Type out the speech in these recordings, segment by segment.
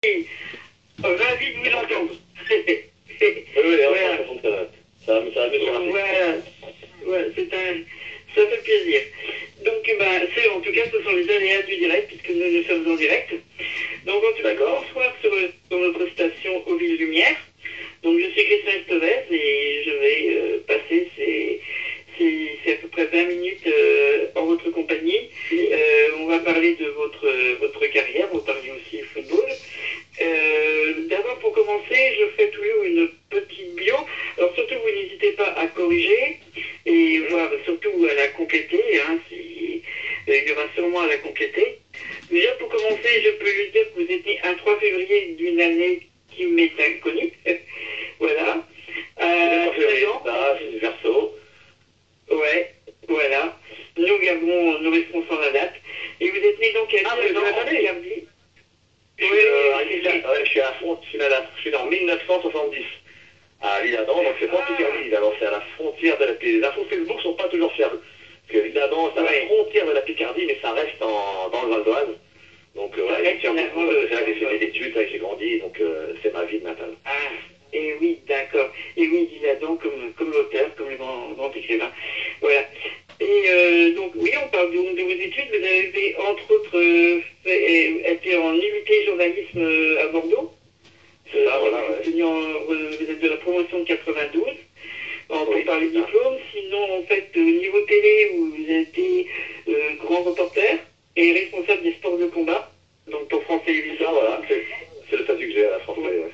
Ravi de vous entendre. Oui, Voilà. Ça va mieux sur la Voilà. Voilà, ça fait plaisir. Donc, en tout cas, ce sont les aléas du direct, puisque nous sommes en direct. Donc, en tout cas, bonsoir sur notre station Aux Villes Lumière. Donc, je suis Christian Estovez et je vais passer c'est à peu près 20 minutes en votre compagnie. On va parler de votre carrière, on va parler aussi football. D'abord, pour commencer, je fais toujours une petite bio. Alors, surtout, vous n'hésitez pas à corriger et surtout à la compléter. Il y aura sûrement à la compléter. Déjà, pour commencer, je peux juste dire que vous êtes né un 3 février d'une année qui m'est inconnue. Voilà. 16 ans. C'est verso. Ouais, voilà. Nous restons sans la date. Et vous êtes né donc à 19 ans en Picardie. Je suis à la frontière, je suis né en 1970 à L'Isle-Adam, donc c'est pas Picardie, alors c'est à la frontière de la Picardie. Les infos Facebook sont pas toujours fiables. Parce que L'Isle-Adam, c'est à la frontière de la Picardie, mais ça reste dans le Val d'Oise. Donc c'est là que j'ai fait des études, là que j'ai grandi, donc c'est ma ville natale. Ah, et oui, d'accord. Et oui, L'Isle-Adam comme l'auteur, comme le grand écrivain. Voilà. Et donc, oui, on parle de vos études. Vous avez, entre autres, été en IUT journalisme à Bordeaux. C'est ça, voilà, Vous êtes de la promotion de 92. On peut parler de diplôme. Sinon, en fait, au niveau télé, vous avez été grand reporter et responsable des sports de combat. Donc, pour France Télévisions. Voilà, c'est le statut que j'ai à la France Télé, ouais.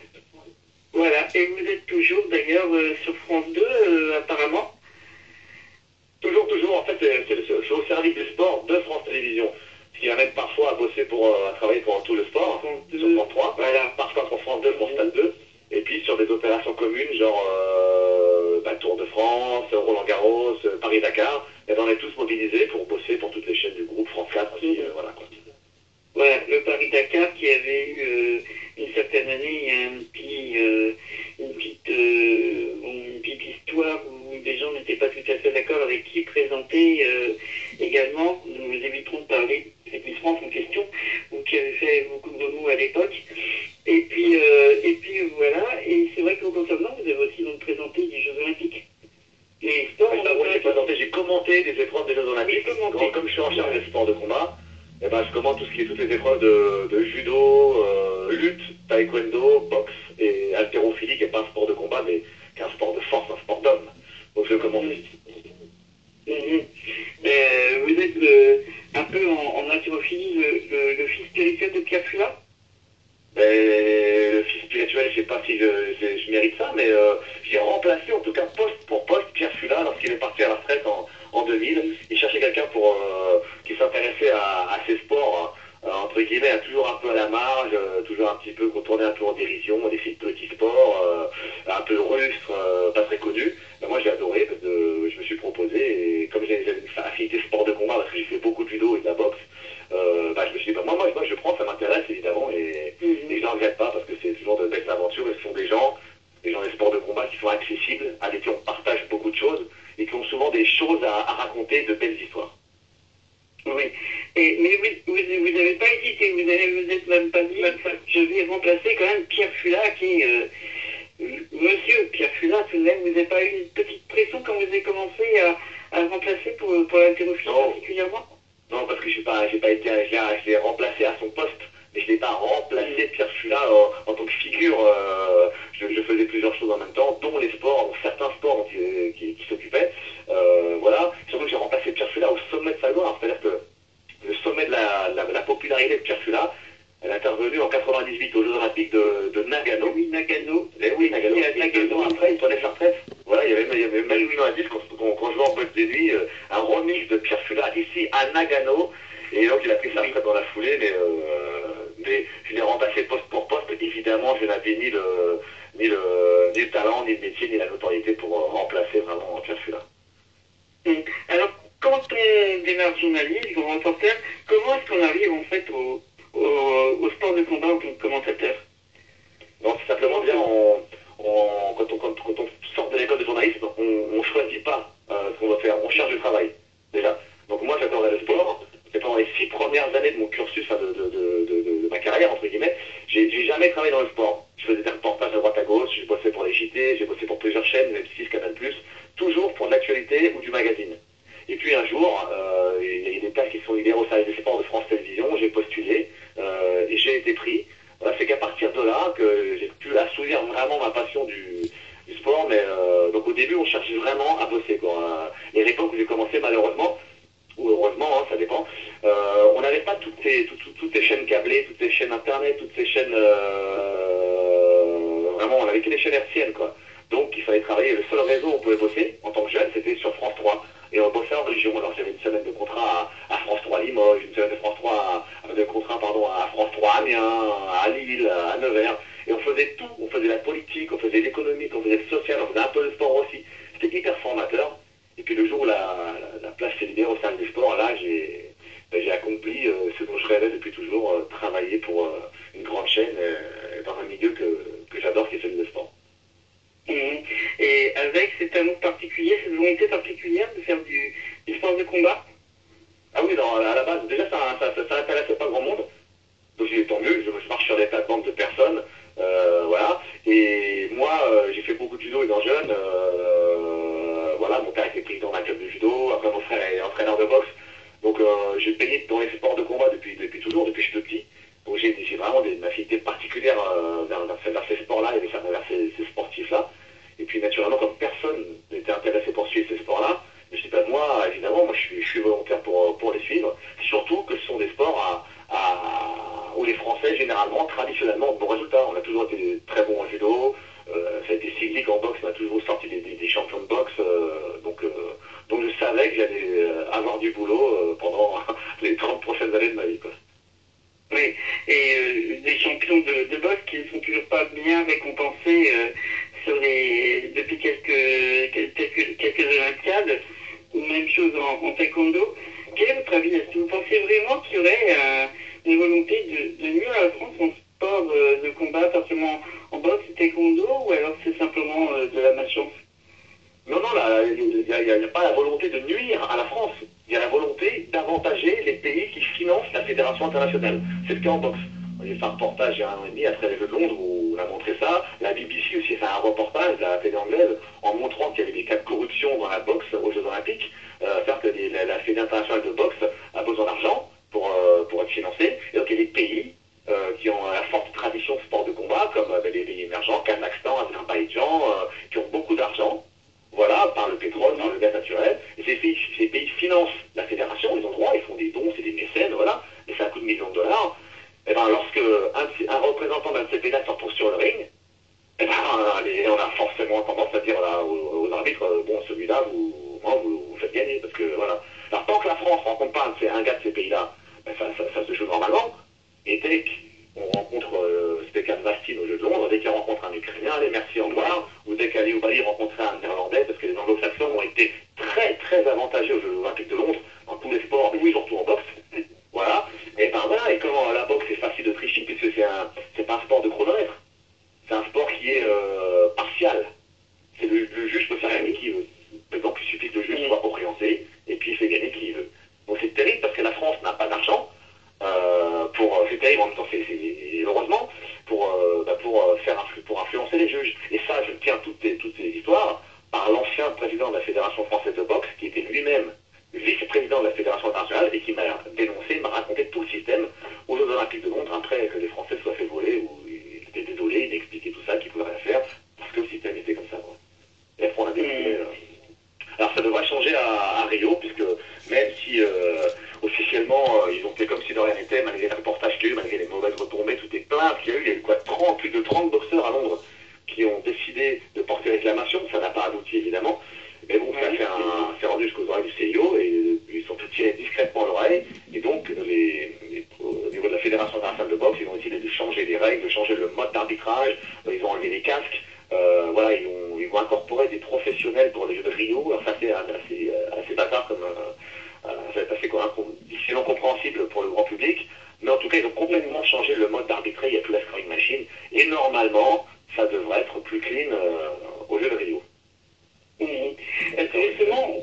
Voilà, et vous êtes toujours, d'ailleurs, sur France 2, apparemment. Toujours, en fait, je suis au service du sport de France Télévisions. Ce qui m'amène parfois à bosser à travailler pour tout le sport, sur France 3, voilà, parfois pour France 2, pour Stade 2, et puis sur des opérations communes, genre Tour de France, Roland-Garros, Paris-Dakar, et on est tous mobilisés pour bosser pour toutes les chaînes du groupe, France 4 aussi, voilà quoi. Voilà, le Paris-Dakar qui avait eu une certaine année une petite histoire où des gens n'étaient pas tout à fait d'accord avec qui présentait également. Nous éviterons de parler plus France en question, ou qui avait fait beaucoup de remous à l'époque. Et puis voilà, et c'est vrai que concernant, vous avez aussi donc présenté des Jeux Olympiques. Les sports. J'ai commenté des épreuves des Jeux Olympiques. Oui, comme je suis en charge des sports de combat, je commente toutes les épreuves de judo, lutte, taekwondo, boxe et haltérophilie, qui n'est pas un sport de combat, mais qui est un sport de force, un sport d'homme. Donc je commente aussi. Vous êtes un peu en haltérophilie le fils spirituel de Pierre Fula. Le fils spirituel, je ne sais pas si je mérite ça, mais j'ai remplacé en tout cas poste pour poste Pierre Fula lorsqu'il est parti à la retraite en 2000. Il cherchait quelqu'un qui s'intéressait à ces sports, entre guillemets, toujours un peu à la marge, toujours un petit peu tourné un peu en dérision, des petits sports, un peu rustres, pas très connus. Mais moi j'ai adoré parce que je me suis proposé, et comme j'avais une affinité sport de combat, parce que j'ai fait beaucoup de judo et de la boxe, je me suis dit, moi je prends, ça m'intéresse évidemment, et je ne regrette pas parce que c'est toujours de belles aventures, et ce sont des gens des sports de combat qui sont accessibles, avec qui on partage beaucoup de choses, et qui ont souvent des choses à raconter, de belles histoires. Oui, mais vous n'avez pas hésité, vous n'êtes même pas dit, je vais remplacer quand même Pierre Fula, qui est monsieur Pierre Fula, tout de même, vous n'avez pas eu une petite pression quand vous avez commencé à le remplacer pour l'haltérophilie particulièrement? Non, parce que je l'ai remplacé à son poste, mais je n'ai pas remplacé Pierre Fula en tant que figure. Je faisais plusieurs choses en même temps, dont les sports, dont certains sports qui s'occupaient. Voilà. Surtout que j'ai remplacé Pierre Fula au sommet de sa gloire. C'est-à-dire que le sommet de la popularité de Pierre Fula, elle est intervenue en 98 aux Jeux Olympiques de Nagano. Oui, Nagano. Nagano, après, il prenait sa retraite. Voilà, il y avait même eu un disque quand je jouais en boîte de nuit, un remix de Pierre Fula ici à Nagano. Et donc il a pris sa retraite dans la foulée, mais je l'ai remplacé poste pour poste. Évidemment, je n'avais ni le talent, ni le métier, ni la notoriété pour remplacer vraiment Pierre Fula. Alors, quand on démarre journaliste, grand reporter, comment est-ce qu'on arrive en fait au sport de combat en tant que commentateur? Non, c'est simplement bien, quand on sort de l'école de journalisme, on ne choisit pas ce qu'on va faire, on cherche du travail, déjà. Donc moi j'adorais le sport, j'ai pas pendant les 6 premières années de mon cursus, enfin, de ma carrière, entre guillemets, j'ai jamais travaillé dans le sport. Je faisais des reportages à droite à gauche, j'ai bossé pour les JT, j'ai bossé pour plusieurs chaînes, même 6, Canal+, toujours pour de l'actualité ou du magazine. Et puis un jour, il y a eu des places qui se sont libérées au service des sports de France Télévisions, j'ai postulé et j'ai été pris. Voilà, c'est qu'à partir de là que j'ai pu assouvir vraiment ma passion du sport, mais donc au début on cherchait vraiment à bosser, quoi. Et à l'époque où j'ai commencé, malheureusement, ou heureusement, hein, ça dépend, on n'avait pas toutes ces chaînes câblées, toutes ces chaînes internet, toutes ces chaînes, vraiment on avait que des chaînes hertziennes, quoi. Donc il fallait travailler, le seul réseau où on pouvait bosser en tant que jeune, c'était sur France 3. Et on bossait en région. Alors j'avais une semaine de contrat à France 3 Limoges, une semaine de France 3 à France 3 Amiens, à Lille, à Nevers. Et on faisait tout. On faisait la politique, on faisait l'économique, on faisait le social, on faisait un peu de sport aussi. C'était hyper formateur. Et puis le jour où la place s'est libérée au service des sports, là j'ai accompli ce dont je rêvais depuis toujours, travailler pour une grande chaîne dans un milieu que j'adore, qui est celui du sport. Et avec cet amour particulier, cette volonté particulière de faire du sport de combat? Ah oui, non, à la base, déjà ça n'intéressait pas grand monde. Donc j'ai tant mieux, je marche sur des plates-bandes de personnes. Voilà. Et moi, j'ai fait beaucoup de judo étant jeune. Voilà, mon père était président d'un club de judo, après mon frère est entraîneur de boxe. Donc j'ai baigné dans les sports de combat depuis toujours, depuis que je suis petit. Donc j'ai vraiment une affinité particulière vers ces sports-là et vers ces sportifs-là. Et puis naturellement, comme personne n'était intéressé pour suivre ces sports-là, je ne sais pas, moi, évidemment, je suis volontaire pour les suivre. Surtout que ce sont des sports où les Français, généralement, traditionnellement, ont de bons résultats. On a toujours été très bons en judo, ça a été cyclique en boxe, on a toujours sorti des champions de boxe. Donc je savais que j'allais avoir du boulot pendant les 30 prochaines années de ma vie, quoi. Oui, et des champions de boxe qui ne sont toujours pas bien récompensés depuis quelques Olympiades, ou même chose en taekwondo. Quel est votre avis? Est-ce que vous pensez vraiment qu'il y aurait une volonté de nuire à la France en sport de combat, pas seulement en boxe et taekwondo, ou alors c'est simplement de la malchance? Non, il n'y a pas la volonté de nuire à la France. Il y a la volonté d'avantager les pays qui financent la fédération internationale. C'est le cas en boxe. J'ai fait un reportage il y a 1 an et demi après les Jeux de Londres où on a montré ça. La BBC aussi a fait un reportage, la télé anglaise, en montrant qu'il y avait des cas de corruption dans la boxe aux Jeux Olympiques. C'est-à-dire que la Fédération internationale de boxe a besoin d'argent pour être financée. Et donc il y a des pays qui ont la forte tradition de sport de combat, comme les pays émergents, Kazakhstan, Azerbaïdjan, qui ont beaucoup d'argent. Voilà, par le pétrole, par le gaz naturel. Et ces pays financent la fédération, ils ont droit, ils font des dons, c'est des mécènes, voilà, et ça coûte millions de dollars. Et bien, lorsque un représentant d'un de ces pays-là se retrouve sur le ring, et ben, on a forcément tendance à dire là, aux arbitres, bon, celui-là, vous faites gagner, parce que voilà. Alors, tant que la France rencontre pas un gars de ces pays-là, ben, ça se joue normalement. Et dès qu'on rencontre, c'était le cas de Bastille au Jeux de Londres, dès qu'il rencontre un Ukrainien, allez, merci, au revoir, ou dès qu'Ali Oubali rencontrait un Néerlandais, parce que les anglo-saxons ont été très, très avantagés aux Jeux Olympiques de Londres, dans tous les sports, oui, surtout en boxe. Voilà. Et ben voilà, et comment la boxe c'est facile de tricher, puisque c'est pas un sport de chronomètre. C'est un sport qui est partial. C'est le juge peut faire gagner qui veut. Donc il suffit que le juge soit orienté, et puis il fait gagner qui veut. Donc c'est terrible parce que la France n'a pas d'argent. C'est terrible en même temps, heureusement, pour influencer les juges. Et ça, je tiens toutes ces histoires par l'ancien président de la Fédération française de boxe, qui était lui-même vice-président de la Fédération internationale et qui m'a dénoncé, m'a raconté tout le système aux Jeux Olympiques de Londres après que les Français soient fait voler, où il était désolé, il expliquait tout ça, qu'il ne pouvait rien faire, parce que le système était comme ça. Quoi. Et après on a découvert. Alors ça devrait changer à Rio, puisque même si officiellement ils ont fait comme si de rien n'était, malgré les reportages qu'il y a eu, malgré les mauvaises retombées, toutes les plaintes qu'il y a eu, il y a eu quoi, plus de 30 boxeurs à Londres qui ont décidé de porter réclamation, ça n'a pas abouti évidemment, mais bon, ça c'est rendu jusqu'aux oreilles du CIO et ils sont tous tirés discrètement l'oreille, et donc au niveau de la Fédération internationale de boxe, ils ont décidé de changer les règles, de changer le mode d'arbitrage, ils ont enlevé les casques. Voilà, ils vont incorporer des professionnels pour les Jeux de Rio. Alors ça c'est assez bâtard comme c'est assez difficilement compréhensible pour le grand public, mais en tout cas ils ont complètement changé le mode d'arbitrer, il n'y a plus la scoring machine, et normalement ça devrait être plus clean aux Jeux de Rio. Justement,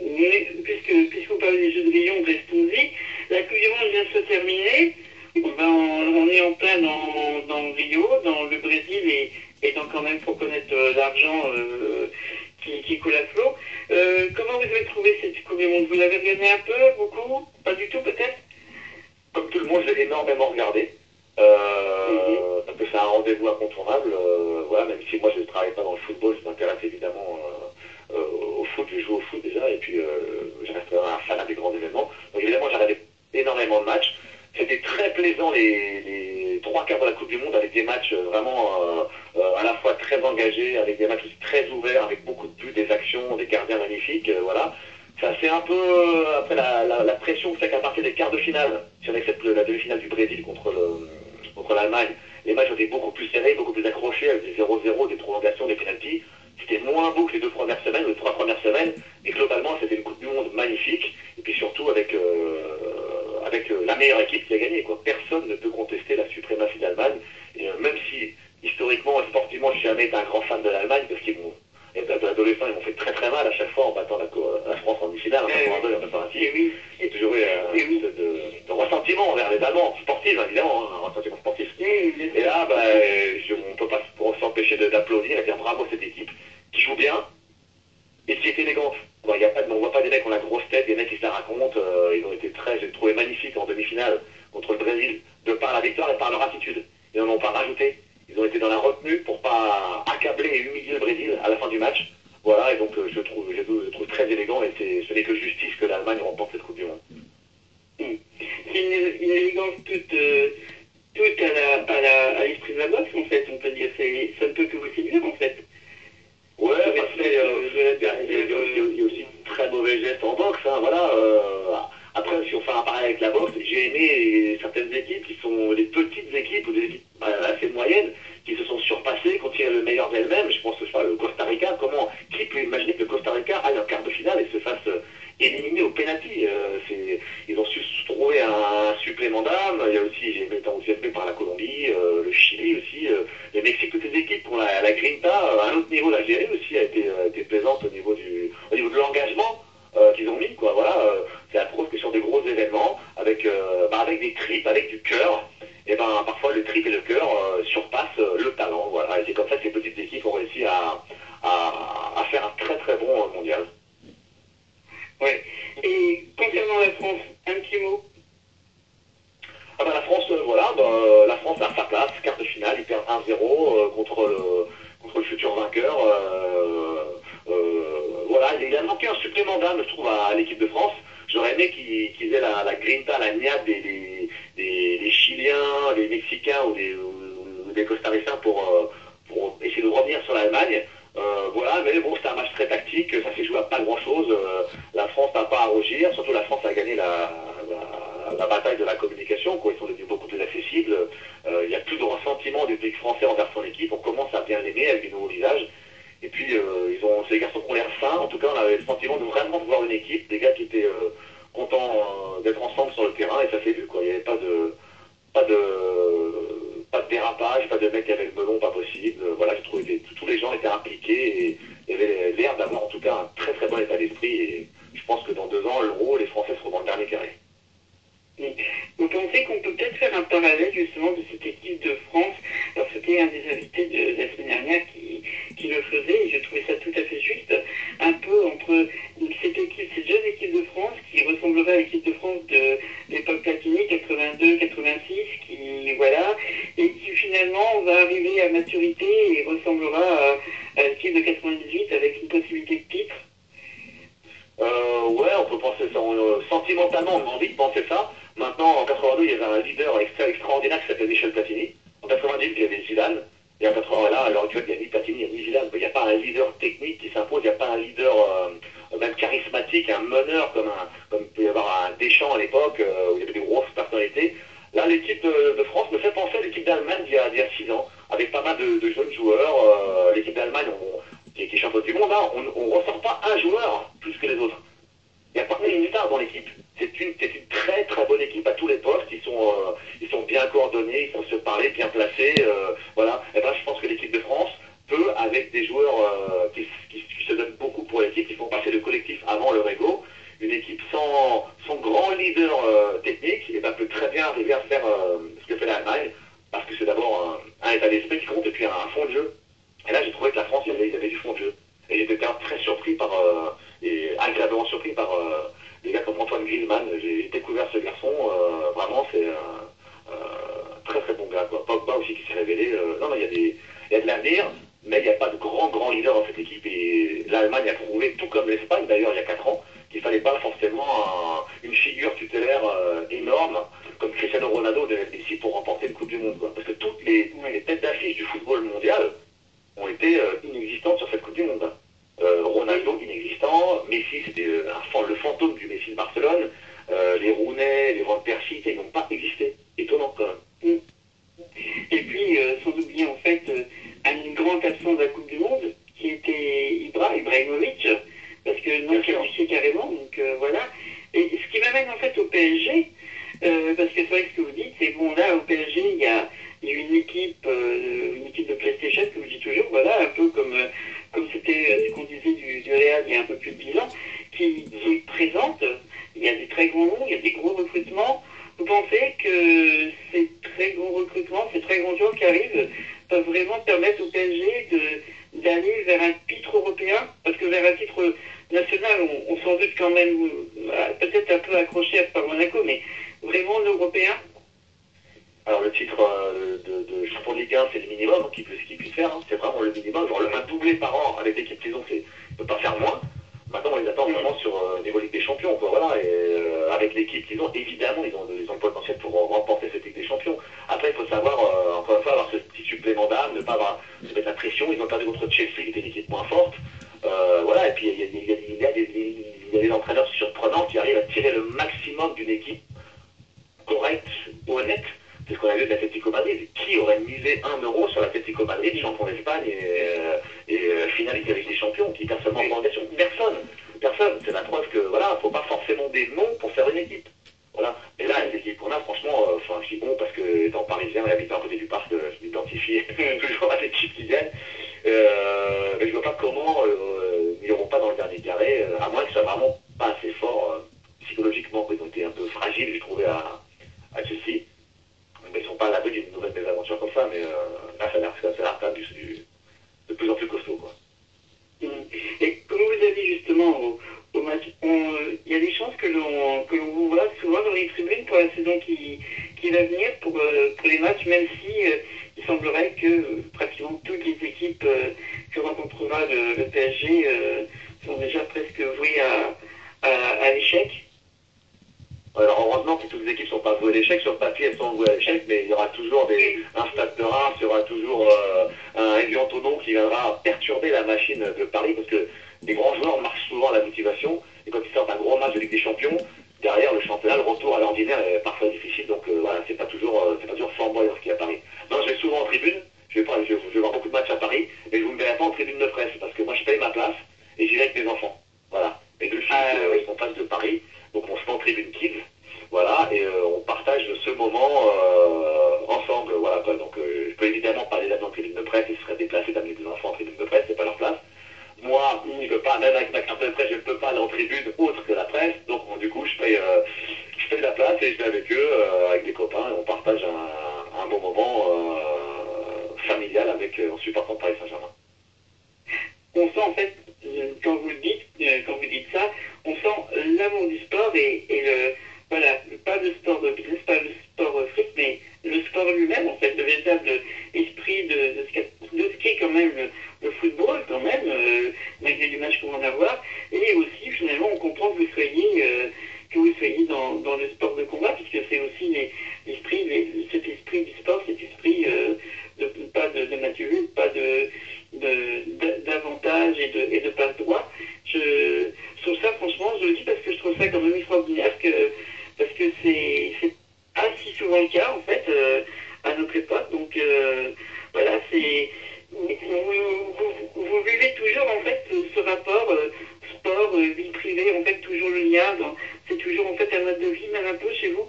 puisque vous parlez des Jeux de Rio, restons-y, la Coupe du Monde vient de terminé. On est en plein dans Rio, dans le Brésil et dans quand même, pour connaître l'argent qui coule à flot. Comment vous avez trouvé cette Coupe du Monde? Vous l'avez regardé un peu, beaucoup? Pas du tout peut-être? Comme tout le monde, je l'ai énormément regardé. Parce que c'est un rendez-vous incontournable. Voilà, même si moi je ne travaille pas dans le football, je m'intéresse évidemment au foot, je joue au foot déjà, et puis je reste un fan des grands événements. Donc évidemment, j'ai regardé énormément de matchs. C'était très plaisant les trois quarts de la Coupe du Monde avec des matchs vraiment à la fois très engagés, avec des matchs aussi très ouverts, avec beaucoup de buts, des actions, des gardiens magnifiques, voilà. Ça c'est un peu après la pression que c'est qu'à partir des quarts de finale, si on accepte la demi-finale du Brésil contre l'Allemagne, les matchs ont été beaucoup plus serrés, beaucoup plus accrochés, avec des 0-0, des prolongations, des pénaltys. C'était moins beau que les 2 premières semaines, ou les 3 premières semaines, mais globalement c'était une Coupe du Monde magnifique, et puis surtout avec la meilleure équipe qui a gagné, quoi. Personne ne peut contester la suprématie de l'Allemagne, et même si historiquement et sportivement je n'ai jamais été un grand fan de l'Allemagne, parce qu'ils m'ont, d'adolescent, ils m'ont fait très très mal à chaque fois en battant la France en demi-finale, en 82 et en 86. Oui. J'ai toujours eu de ressentiment envers les Allemands, sportifs évidemment, un ressentiment sportif. Et là, on ne peut pas s'empêcher d'applaudir et de dire bravo à cette équipe qui joue bien et qui est élégante. On ne voit pas des mecs qui ont la grosse tête, des mecs qui se la racontent. Ils ont été j'ai trouvé magnifiques en demi-finale contre le Brésil, de par la victoire et par leur attitude. Ils n'en ont pas rajouté. Ils ont été dans la retenue pour pas accabler et humilier le Brésil à la fin du match. Voilà, et donc je trouve très élégant, et ce n'est que justice que l'Allemagne remporte cette Coupe du Monde. C'est une élégance toute à l'esprit de la boxe, en fait, on peut dire. Ça ne peut que vous séduire, en fait. Ouais, il y a aussi de très mauvais gestes en boxe, hein, voilà. Après, si on fait un parallèle avec la boxe, j'ai aimé certaines équipes qui sont des petites équipes ou des équipes assez moyennes qui se sont surpassées, qui ont tiré le meilleur d'elles-mêmes. Je pense que le Costa Rica, qui peut imaginer que le Costa Rica aille en quart de finale et se fasse éliminer au penalty? Ils ont su trouver un supplément d'âme. Il y a aussi, j'ai été enthousiasmé par la Colombie, le Chili aussi, le Mexique, toutes les équipes pour la Grinta. À un autre niveau, l'Algérie aussi a été plaisante au niveau de l'engagement qu'ils ont mis, quoi. Voilà, c'est la preuve que sur des gros événements, avec des tripes, avec du cœur, et parfois le trip et le cœur surpassent le talent. Voilà, et c'est comme ça que ces petites équipes ont réussi à faire un très très bon mondial. Ouais. Et concernant la France, un petit mot. La France, la France a sa place, quart de finale, ils perdent 1-0 contre le futur vainqueur. Voilà, il a manqué un supplément d'âme, je trouve, à l'équipe de France. J'aurais aimé qu'ils aient la grinta, la niade des Chiliens, des Mexicains ou des Costaricains pour essayer de revenir sur l'Allemagne. Voilà, mais bon, c'était un match très tactique, ça s'est joué à pas grand-chose. La France n'a pas à rougir, surtout la France a gagné la bataille de la communication, quoi. Ils sont devenus beaucoup plus accessibles. Il n'y a plus de ressentiment du public français envers son équipe, on commence à bien l'aimer avec des nouveaux visages. Et puis, c'est des garçons qui ont l'air sains. En tout cas, on avait le sentiment de vraiment voir une équipe, des gars qui étaient contents d'être ensemble sur le terrain, et ça s'est vu, quoi. Il n'y avait pas de dérapage, pas de mecs qui avaient le melon, pas possible. Voilà, je trouvais que tous les gens étaient impliqués et avaient l'air d'avoir en tout cas un très très bon état d'esprit. Et je pense que dans 2 ans, l'Euro, les Français seront dans le dernier carré. Vous pensez qu'on peut peut-être faire un parallèle justement de cette équipe de France? Alors c'était un des invités de la semaine dernière qui le faisait, et je trouvais ça tout à fait juste, un peu entre cette jeune équipe de France qui ressemblerait à l'équipe de France de l'époque Platini, 82-86, et qui finalement va arriver à maturité et ressemblera à l'équipe de 98 avec une possibilité de titre. Ouais, on peut penser ça. Sentimentalement, on a envie de penser ça. Maintenant, en 82, il y avait un leader extraordinaire qui s'appelait Michel Platini. En 90, il y avait Zidane. Et en 80, là, à l'heure actuelle, il n'y a ni Platini, ni Zidane. Il n'y a pas un leader technique qui s'impose, il n'y a pas un leader même charismatique, un meneur comme il peut y avoir un Deschamps à l'époque, où il y avait des grosses personnalités. Là, l'équipe de France me fait penser à l'équipe d'Allemagne d'il y a 6 ans, avec pas mal de jeunes joueurs. L'équipe d'Allemagne, qui est championne du monde, hein, on ne ressort pas un joueur plus que les autres. Il n'y a pas une star dans l'équipe. C'est une très très bonne équipe à tous les postes. Ils sont bien coordonnés, ils savent se parler, bien placés. Voilà. Et je pense que l'équipe de France peut, avec des joueurs qui se donnent beaucoup pour l'équipe, qui font passer le collectif avant leur ego, une équipe sans grand leader technique, peut très bien pris un fond de jeu. Et là, j'ai trouvé que la France, il y avait du fond de jeu. Et j'étais très surpris et agréablement surpris par des gars comme Antoine Griezmann. J'ai découvert ce garçon, vraiment, c'est très très bon gars, quoi. Pogba aussi qui s'est révélé. Non, non, il y a de l'avenir, mais il n'y a pas de grand leader dans cette équipe. Et l'Allemagne a prouvé, tout comme l'Espagne d'ailleurs il y a 4 ans, qu'il ne fallait pas forcément une figure tutélaire énorme comme Cristiano Ronaldo de Messi pour remporter une Coupe du Monde, quoi. Parce que toutes les têtes d'affiche du football mondial ont été inexistantes sur cette Coupe du Monde. Ronaldo inexistant, Messi c'était le fantôme du Messi de Barcelone, les Rooney, les Van Persie, ils n'ont pas existé. Étonnant quand même. Et puis, sans oublier en fait une grande absence de la Coupe du Monde, qui était Ibrahimovic, parce que non qualifié carrément, donc voilà. Et ce qui m'amène en fait au PSG, parce que c'est vrai que ce que vous dites, c'est bon, là au PSG, il y a une équipe de PlayStation, comme je dis toujours, voilà, un peu comme c'était ce qu'on disait du Real il y a un peu plus de 10 ans, qui est présente. Il y a des très grands noms, il y a des gros recrutements. Vous pensez que ces très gros recrutements, ces très grands joueurs qui arrivent, peuvent vraiment permettre au PSG d'aller vers un titre européen? Parce que vers un titre national, on s'en doute quand même, peut-être un peu accroché par Monaco, mais vraiment l'européen? Alors le titre de champion de Ligue 1, c'est le minimum qu'ils puissent faire, hein. C'est vraiment le minimum. Genre un doublé par an avec l'équipe qu'ils ont, ne peut pas faire moins. Maintenant, on les attend vraiment sur niveau Ligue des Champions, quoi, voilà. Et avec l'équipe qu'ils ont, évidemment, ils ont le potentiel pour remporter cette Ligue des Champions. Après, il faut savoir, encore une fois, avoir ce petit supplément d'âme, ne pas se mettre la pression. Ils ont perdu contre Chelsea, qui était une équipe moins forte. Voilà, et puis il y a des entraîneurs surprenants qui arrivent à tirer le maximum d'une équipe correcte, honnête. C'est ce qu'on a vu de l'Atlético Madrid. Qui aurait misé 1 euro sur l'Atlético Madrid, champion d'Espagne et finaliste avec les champions, qui perd seulement en prolongation? Personne. C'est la preuve que voilà, faut pas forcément des noms pour faire une équipe. Voilà. Et là, les équipes qu'on a, franchement, je dis bon parce que étant parisien et habitant à côté du parc, je m'identifie toujours à l'équipe qui gagne. Mais je vois pas comment ils n'iront pas dans le dernier carré, à moins que ça soit vraiment pas assez fort psychologiquement. Ils ont été un peu fragiles, je trouvais, à Chelsea. Mais ils ne sont pas à l'abri d'une nouvelle mésaventure comme ça, mais là, ça a l'air de plus en plus costaud, quoi. Et comme vous avez dit justement au match, il y a des chances que l'on vous voit souvent dans les tribunes pour la saison qui va venir, pour les matchs, même si il semblerait que pratiquement toutes les équipes que rencontrera le PSG sont déjà presque vouées à l'échec. Alors heureusement que toutes les équipes ne sont pas vouées à l'échec, sur le papier elles sont vouées à l'échec, mais il y aura toujours un Stade de Reims, il y aura toujours un Evian Tonon qui viendra perturber la machine de Paris, parce que les grands joueurs marchent souvent à la motivation, et quand ils sortent un gros match de Ligue des Champions, derrière le championnat, le retour à l'ordinaire est parfois difficile, donc voilà, c'est pas toujours flamboyant ce qu'il y a à Paris. Non, je vais souvent en tribune, je vais voir beaucoup de matchs à Paris, mais je vous me verrai pas en tribune de presse, parce que moi je paye ma place, et j'y vais avec mes enfants. Voilà. Mes deux filles sont en face de Paris, donc on se met en tribune kids, voilà, et on partage ce moment ensemble, voilà, quoi. Donc je peux évidemment pas aller là-dedans en tribune de presse, ils seraient déplacés d'amener des enfants en tribune de presse, c'est pas leur place. Moi, je peux pas, même avec ma carte de presse, je ne peux pas aller en tribune autre que la presse, donc bon, du coup je paye la place et je vais avec eux, avec des copains, et on partage un bon moment familial en supportant Paris Saint-Germain. On sent en fait, quand vous dites ça, on sent l'amour du sport et voilà, pas le sport de business, pas le sport fric, mais le sport lui-même, en fait, le véritable esprit de ce qu'est quand même le football, quand même, malgré l'image qu'on va en avoir, et aussi, finalement, on comprend que vous soyez dans le sport de combat, puisque c'est aussi cet esprit du sport, cet esprit pas de maturité, pas d'avantage et de passe droit. Je trouve ça, franchement, je le dis parce que je trouve ça quand même extraordinaire, parce que c'est pas si souvent le cas, en fait, à notre époque. Donc, voilà, vous vivez toujours, en fait, ce rapport sport, vie privée, en fait, toujours le lien. C'est toujours, en fait, un mode de vie, même un peu chez vous?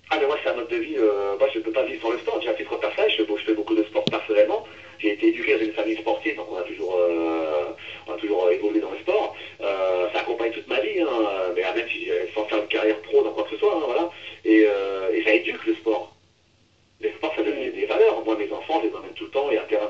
Ah, mais moi, c'est un mode de vie. Moi, je ne peux pas vivre sans le sport. J'ai un titre personnel, je fais beaucoup de sport personnellement. J'ai été éduqué dans une famille sportive, donc on a toujours évolué dans le sport. Ça accompagne toute ma vie, hein, mais même si sans faire une carrière pro dans quoi que ce soit, hein, voilà. Et ça éduque le sport. Le sport, ça donne des valeurs. Moi, mes enfants, je les emmène tout le temps. Il y a un terrain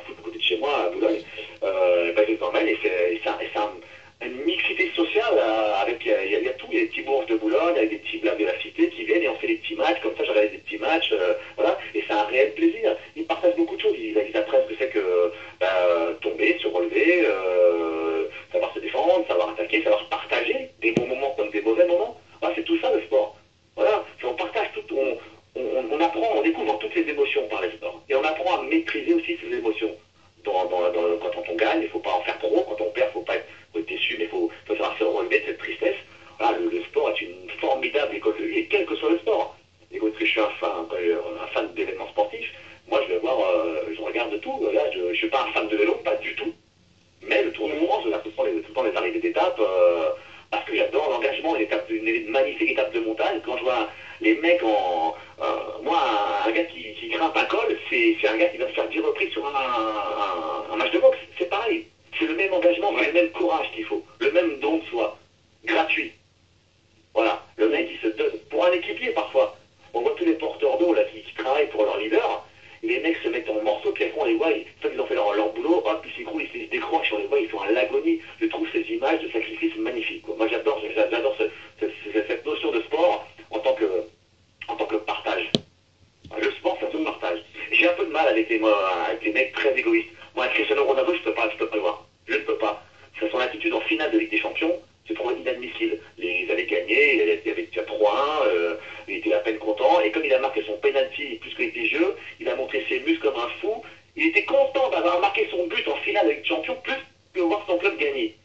ses émotions. Quand on gagne, il ne faut pas en faire trop. Quand on perd, il faut être déçu, mais il faut savoir se relever de cette tristesse. Voilà, le sport est une formidable école de vie, et quel que soit le sport. Et quand je suis un fan d'événements sportifs, moi je regarde de tout. Là, je ne suis pas un fan de vélo, pas du tout. Mais le Tour de France, je regarde tout le temps les arrivées d'étapes, parce que j'adore l'engagement, une magnifique étape de montagne. Quand je vois les mecs moi, un gars qui grimpe un col, c'est un gars qui va se faire 10 reprises sur un match de boxe. C'est pareil. C'est le même engagement, c'est le même courage qu'il faut. Le même don de soi. Gratuit. Voilà. Le mec, il se donne. Pour un équipier, parfois. On voit tous les porteurs d'eau là qui travaillent pour leur leader. Et les mecs se mettent en morceaux, puis après on les voit, ils ont fait leur boulot, hop, ils s'écroulent, ils se décrochent, on les voit, ils sont à l'agonie. Je trouve ces images de sacrifice magnifiques, quoi. Moi j'adore cette notion de sport en tant que partage. Le sport, ça se partage. J'ai un peu de mal avec les mecs très égoïstes. Moi, Cristiano Ronaldo, je peux pas le voir. Je ne peux pas. Son attitude en finale de Ligue des Champions, c'est trop inadmissible. Ils avaient gagné, il avait déjà 3-1, il était à peine content, et comme il a marqué son penalty plus que les jeux, il a montré ses muscles comme un fou. Il était content d'avoir marqué son but en finale de Ligue des Champions plus que voir son club gagner.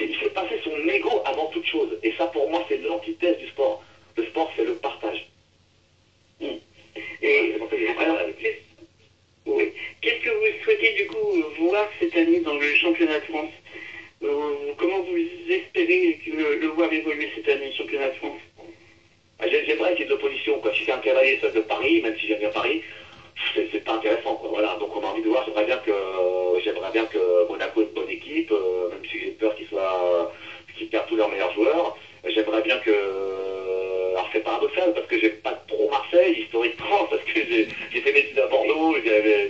Il fait passer son ego avant toute chose. Et ça, pour moi, c'est l'antithèse du sport. Le sport, c'est le partage. Et alors, oui. Qu'est-ce que vous souhaitez du coup voir cette année dans le championnat de France? Comment vous espérez le voir évoluer cette année, le championnat de France? J'aimerais qu'il y ait de l'opposition, quoi. Si c'est un cavalier seul de Paris, même si j'aime bien Paris, c'est pas intéressant, quoi. Voilà. Donc on a envie de voir. J'aimerais bien que Monaco ait une bonne équipe, même si j'ai peur qu'ils perdent tous leurs meilleurs joueurs. J'aimerais bien que. Alors c'est paradoxal parce que j'aime pas trop Marseille historiquement, parce que j'ai fait mes études à Bordeaux,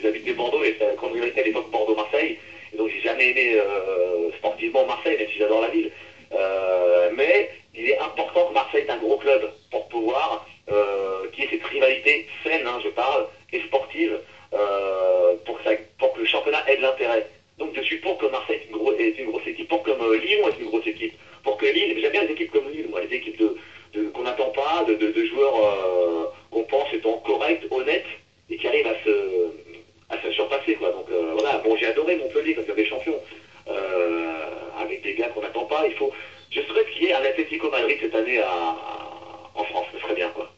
j'habitais Bordeaux et c'est quand on était à l'époque Bordeaux-Marseille. Et donc j'ai jamais aimé sportivement Marseille, même si j'adore la ville. Mais il est important que Marseille est un gros club pour pouvoir qu'il y ait cette rivalité saine, je parle, et sportive, pour que le championnat ait de l'intérêt. Donc je suis pour que Marseille est une grosse équipe, pour que Lyon est une grosse équipe, pour que Lille, j'aime bien les équipes comme Lille, moi, les équipes qu'on n'attend pas, de joueurs qu'on pense étant corrects, honnêtes, et qui arrivent à se surpasser, quoi. Donc voilà, bon, j'ai adoré Montpellier quand il y avait champion, avec des gars qu'on n'attend pas. Je souhaite qu'il y ait un Atlético Madrid cette année en France, ce serait bien, quoi.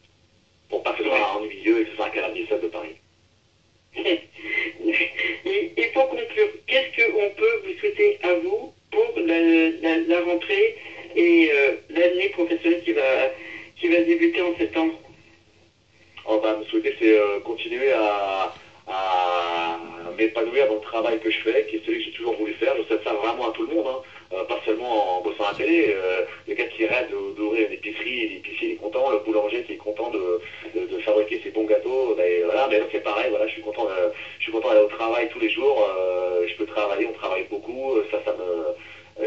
Pour pas que ce soit un ennuyeux et que ce soit un cavalier seul de Paris. Et pour conclure, qu'est-ce qu'on peut vous souhaiter à vous pour la rentrée et l'année professionnelle qui va débuter en septembre? Me souhaiter, c'est continuer à m'épanouir dans le travail que je fais, qui est celui que j'ai toujours voulu faire. Je souhaite ça vraiment à tout le monde, pas seulement en bossant à la télé. Le gars qui rêve d'ouvrir une épicerie, l'épicier il est content, le boulanger qui est content de fabriquer ses bons gâteaux. Voilà, mais là c'est pareil, voilà, je suis content d'aller au travail tous les jours. Je peux travailler, on travaille beaucoup.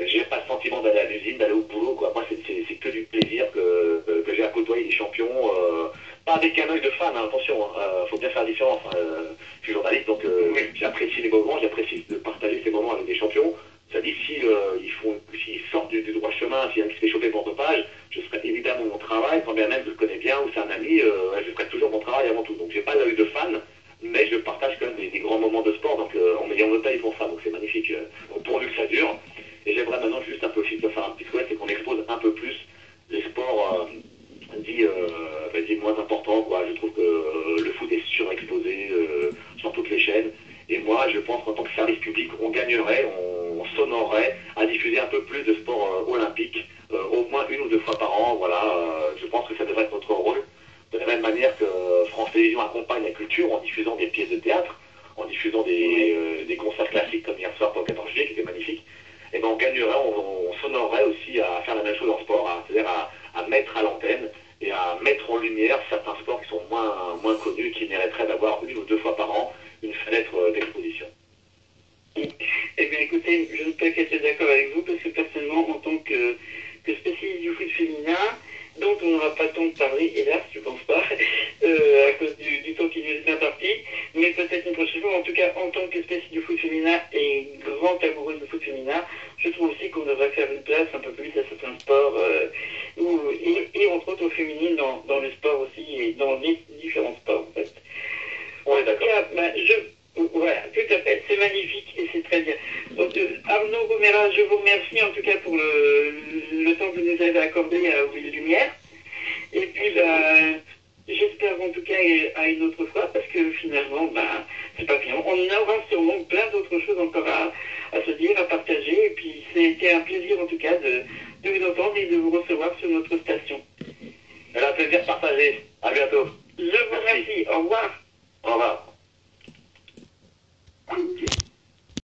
J'ai pas le sentiment d'aller à l'usine, d'aller au boulot, quoi. Moi, c'est que du plaisir que j'ai à côtoyer des champions. Pas avec un œil de fan, attention, faut bien faire la différence. Je suis journaliste, donc j'apprécie les moments, j'apprécie de partager ces moments avec des champions. Ça dit, s'ils sortent du droit chemin, s'il y en a qui se fait choper pour dopage, je ferai évidemment mon travail, quand bien même je le connais bien ou c'est un ami, je ferai toujours mon travail avant tout. Donc j'ai pas l'œil de fan, mais je partage quand même des grands moments de sport, donc on me paye pour ça, donc c'est magnifique. Donc pourvu que ça dure. Et j'aimerais maintenant juste un peu aussi faire un petit souhait, c'est qu'on expose un peu plus les sports dits moins importants, quoi. Je trouve que le foot est surexposé sur toutes les chaînes. Et moi, je pense qu'en tant que service public, on gagnerait, on s'honorerait à diffuser un peu plus de sports olympiques, au moins 1 ou 2 fois par an. Voilà, je pense que ça devrait être notre rôle. De la même manière que France Télévisions accompagne la culture en diffusant des pièces de théâtre, en diffusant des concerts classiques comme hier soir pour le 14 juillet, qui était magnifique. Et ben on gagnerait, on s'honorerait aussi à faire la même chose en sport, c'est-à-dire à mettre à l'antenne et à mettre en lumière certains sports qui sont moins connus, qui mériteraient d'avoir 1 ou 2 fois par an une fenêtre d'exposition. Eh bien écoutez, je ne peux qu'être d'accord avec vous, parce que personnellement, en tant que spécialiste du foot féminin, dont on n'aura pas le temps de parler, hélas, je pense pas, à cause du temps qui nous est imparti, mais peut-être une prochaine fois. En tout cas, en tant que spécialiste du foot féminin et grand amoureux du foot féminin, je trouve aussi qu'on devrait faire une place un peu plus à certains sports, et entre autres aux féminines dans le sport aussi, et dans les différents sports en fait. On est d'accord. En tout cas, Voilà, tout à fait, c'est magnifique et c'est très bien. Donc, Arnaud Romera, je vous remercie en tout cas pour le temps que vous nous avez accordé à Ville Lumière. Et puis, j'espère en tout cas à une autre fois, parce que finalement, c'est pas bien. On aura sûrement plein d'autres choses encore à se dire, à partager. Et puis, c'était un plaisir en tout cas de vous entendre et de vous recevoir sur notre station. C'est un plaisir partagé. À bientôt. Je vous remercie. Au revoir. Au revoir. Thank you.